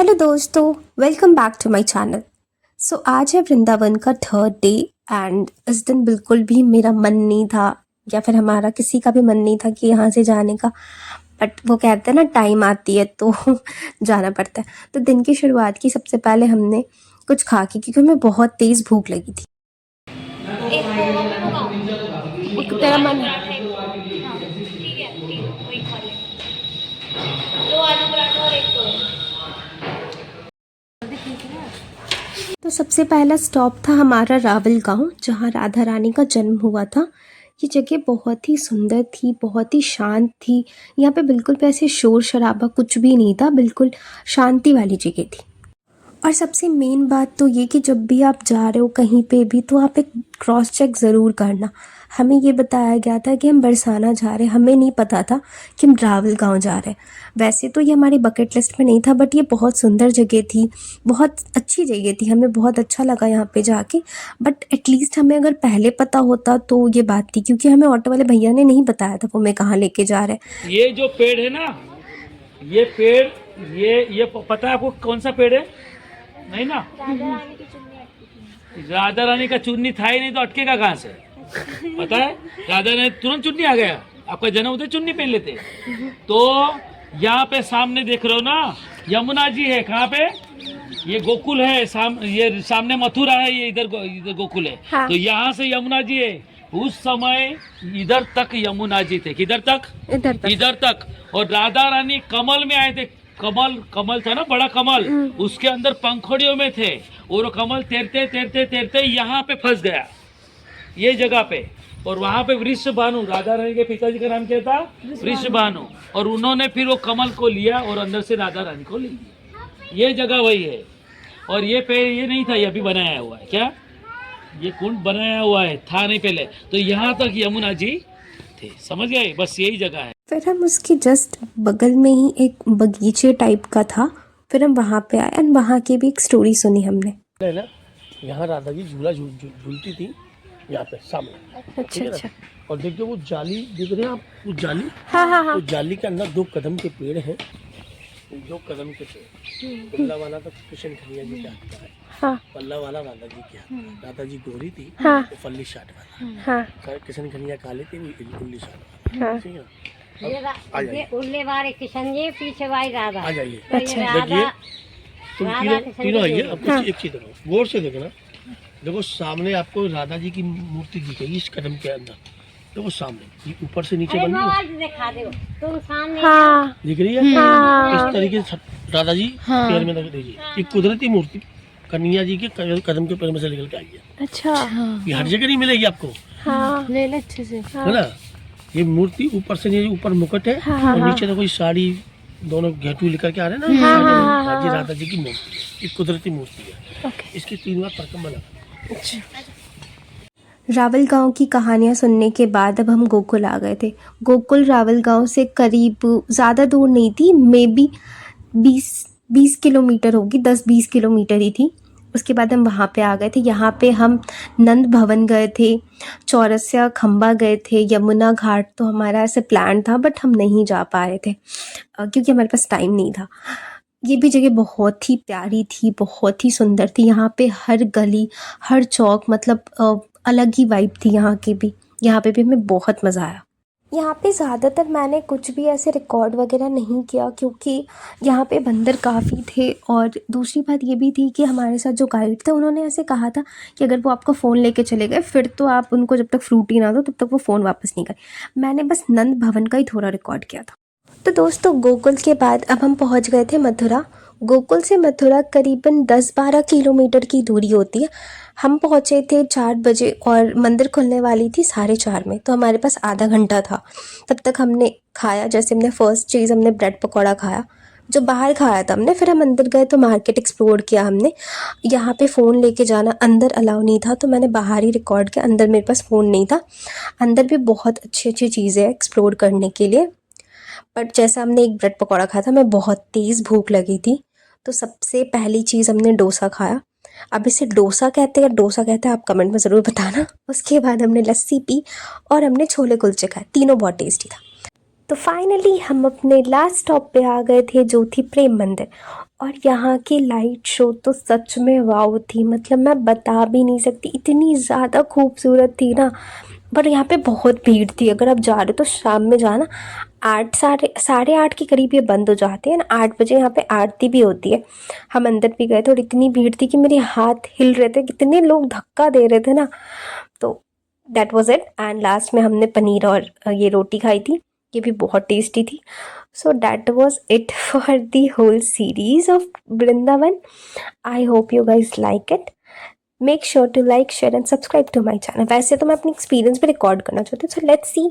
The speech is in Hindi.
हेलो दोस्तों, welcome back to my channel. So आज है वृंदावन का थर्ड डे एंड इस दिन बिल्कुल भी मेरा मन नहीं था या फिर हमारा किसी का भी मन नहीं था कि यहाँ से जाने का। बट वो कहते हैं ना, टाइम आती है तो जाना पड़ता है। तो दिन की शुरुआत की सबसे पहले हमने कुछ खा के, क्योंकि हमें बहुत तेज़ भूख लगी थी। एक पोहा भी मंगाओ। तेरा आलू मन है? पराठा एक पोहा। हाँ ठीक है, तीन वही खा लेंगे। दो आलू पराठा और एक पोहा। तो सबसे पहला स्टॉप था हमारा रावल गांव, जहां राधा रानी का जन्म हुआ था। ये जगह बहुत ही सुंदर थी, बहुत ही शांत थी। यहाँ पे बिल्कुल भी ऐसे शोर शराबा कुछ भी नहीं था, बिल्कुल शांति वाली जगह थी। और सबसे मेन बात तो ये कि जब भी आप जा रहे हो कहीं पे भी, तो आप एक क्रॉस चेक ज़रूर करना। हमें ये बताया गया था कि हम बरसाना जा रहे हैं, हमें नहीं पता था कि हम रावल गांव जा रहे हैं। वैसे तो ये हमारी बकेट लिस्ट में नहीं था, बट ये बहुत सुंदर जगह थी, बहुत अच्छी जगह थी, हमें बहुत अच्छा लगा यहाँ पे जाके। बट एटलीस्ट हमें अगर पहले पता होता तो ये बात थी, क्योंकि हमें ऑटो वाले भैया ने नहीं बताया था वो हमें कहाँ लेके जा रहे हैं। ये जो पेड़ है ना, ये पेड़, ये पता है आपको कौन सा पेड़ है? नहीं ना, राधा रानी का चुन्नी था ही नहीं तो अटकेगा कहाँ से? पता है, राधा रानी तुरंत चुन्नी आ गया। आपका जन्म होते चुन्नी पहन लेते। तो यहाँ पे सामने देख रहे हो ना, यमुना जी है। कहाँ पे? ये गोकुल है, ये सामने मथुरा है, ये इधर गोकुल है। हाँ। तो यहाँ से यमुना जी है। उस समय इधर तक यमुना जी थे। किधर तक? इधर तक। और राधा रानी कमल में आए थे। कमल था ना, बड़ा कमल, उसके अंदर पंखुड़ियों में थे। और वो कमल तैरते तैरते तैरते यहाँ पे फंस गया, ये जगह पे। और वहाँ पे वृषभानु, राधा रानी के पिताजी का नाम क्या था? वृषभानु। और उन्होंने फिर वो कमल को लिया और अंदर से राधा रानी को ले लिया। ये जगह वही है। और ये पेड़ ये नहीं था, ये अभी बनाया हुआ है। क्या ये कुंड बनाया हुआ है? था नहीं पहले। तो यहाँ तक यमुना जी थे, समझ गए? बस यही जगह है। फिर हम उसके जस्ट बगल में ही एक बगीचे टाइप का था, फिर हम वहाँ पे आए एंड वहाँ की भी एक स्टोरी सुनी हमने। है ना, यहाँ राधा जी झूला झूलती थी, यहाँ पे सामने। अच्छा ठीक है ना? अच्छा। और देखिए वो जाली दिख रहे हैं आप, वो जाली, हाँ हाँ हाँ। वो जाली के अंदर 2 कदम के पेड़ हैं। 2 कदम के पेड़। पल्ला वाला तो कृष्ण कन्हैया जी के हाथ का है। हाँ पल्ला वाला राधा जी के हाथ। राधा जी गोरी थी, हाँ वो फल्ली शाट वाला। हाँ कृष्ण कन्हैया काले थे, वो उल्ली शाट वाला। हाँ। ठीक है, ये उल्ले वाले किशन जी, पीछे वाली राधा। आ जाइए। अच्छा। देखिए तुम राधा तीनों आइए। कृष्ण आपको एक चीज देखो, गौर से देखना। देखो सामने आपको राधा जी की मूर्ति दिखेगी इस कदम के अंदर। देखो सामने, ये ऊपर से नीचे अरे बन वो रही है, आज दिखा दो तुम सामने। हाँ दिख रही है? हाँ। इस तरीके से राधा जी पैर में रख दीजिए। ये कुदरती मूर्ति कन्हैया जी के कदम के पैर में से निकल के आई है। अच्छा। ये हर जगह नहीं मिलेगी आपको, हाँ ले ले अच्छे से। है ना? ये मूर्ति ऊपर से नीचे, ऊपर मुकुट है हाँ, और हाँ। नीचे देखो ये साड़ी, दोनों घेटू लेकर के आ रहे हैं ना। हाँ, साड़ी हाँ, में। हाँ, ये हाँ। राधा जी की मूर्ति है, ये कुदरती मूर्ति है। ओके। इसकी 3 बार परिक्रमा लगा। रावल गांव की कहानियां सुनने के बाद अब हम गोकुल आ गए थे। गोकुल रावल गांव से करीब ज़्यादा दूर नहीं थी, मे बी 20 किलोमीटर होगी, 10-20 किलोमीटर ही थी। उसके बाद हम वहाँ पे आ गए थे। यहाँ पे हम नंद भवन गए थे, चौरसिया खंबा गए थे, यमुना घाट तो हमारा ऐसे प्लान था बट हम नहीं जा पा रहे थे क्योंकि हमारे पास टाइम नहीं था। ये भी जगह बहुत ही प्यारी थी, बहुत ही सुंदर थी। यहाँ पे हर गली, हर चौक, मतलब अलग ही वाइब थी यहाँ की भी। यहाँ पे भी हमें बहुत मज़ा आया। यहाँ पे ज़्यादातर मैंने कुछ भी ऐसे रिकॉर्ड वगैरह नहीं किया, क्योंकि यहाँ पे बंदर काफ़ी थे। और दूसरी बात ये भी थी कि हमारे साथ जो गाइड थे उन्होंने ऐसे कहा था कि अगर वो आपका फ़ोन लेके चले गए फिर तो आप उनको जब तक फ्रूटी ना दो तब तक वो फ़ोन वापस नहीं करें। मैंने बस नंद भवन का ही थोड़ा रिकॉर्ड किया था। तो दोस्तों, गोकुल के बाद अब हम पहुंच गए थे मथुरा। गोकुल से मथुरा करीबन 10-12 किलोमीटर की दूरी होती है। हम पहुंचे थे 4 बजे और मंदिर खुलने वाली थी 4:30 में, तो हमारे पास आधा घंटा था। तब तक हमने खाया, जैसे हमने फर्स्ट चीज़ हमने ब्रेड पकौड़ा खाया, जो बाहर खाया था हमने। फिर हम अंदर गए तो मार्केट एक्सप्लोर किया हमने। यहाँ पे फ़ोन लेके जाना अंदर अलाउ नहीं था, तो मैंने बाहर ही रिकॉर्ड किया। अंदर मेरे पास फ़ोन नहीं था। अंदर भी बहुत अच्छी अच्छी चीज़ें हैं एक्सप्लोर करने के लिए। बट जैसा हमने एक ब्रेड पकौड़ा खाया था, हमें बहुत तेज़ भूख लगी थी, तो सबसे पहली चीज़ हमने डोसा खाया। अब इसे डोसा कहते हैं या डोसा कहते हैं, आप कमेंट में ज़रूर बताना। उसके बाद हमने लस्सी पी और हमने छोले कुलचे खाए, तीनों बहुत टेस्टी था। तो फाइनली हम अपने लास्ट स्टॉप पे आ गए थे, जो थी प्रेम मंदिर। और यहाँ की लाइट शो तो सच में वाव थी, मतलब मैं बता भी नहीं सकती, इतनी ज़्यादा खूबसूरत थी ना। पर यहाँ पे बहुत भीड़ थी, अगर आप जा रहे हो तो शाम में जाना। 8 साढ़े 8 के करीब ये बंद हो जाते हैं ना, 8 बजे यहाँ पे आरती भी होती है। हम अंदर भी गए थे और इतनी भीड़ थी कि मेरे हाथ हिल रहे थे, कितने लोग धक्का दे रहे थे ना। तो that was it. And last में हमने पनीर और ये रोटी खाई थी, ये भी बहुत टेस्टी थी। So that was it for the whole series of Vrindavan. I hope you guys like it. Make sure to like, share and subscribe to my channel. वैसे तो मैं अपनी एक्सपीरियंस भी रिकॉर्ड करना चाहती हूँ, सो लेट्स सी।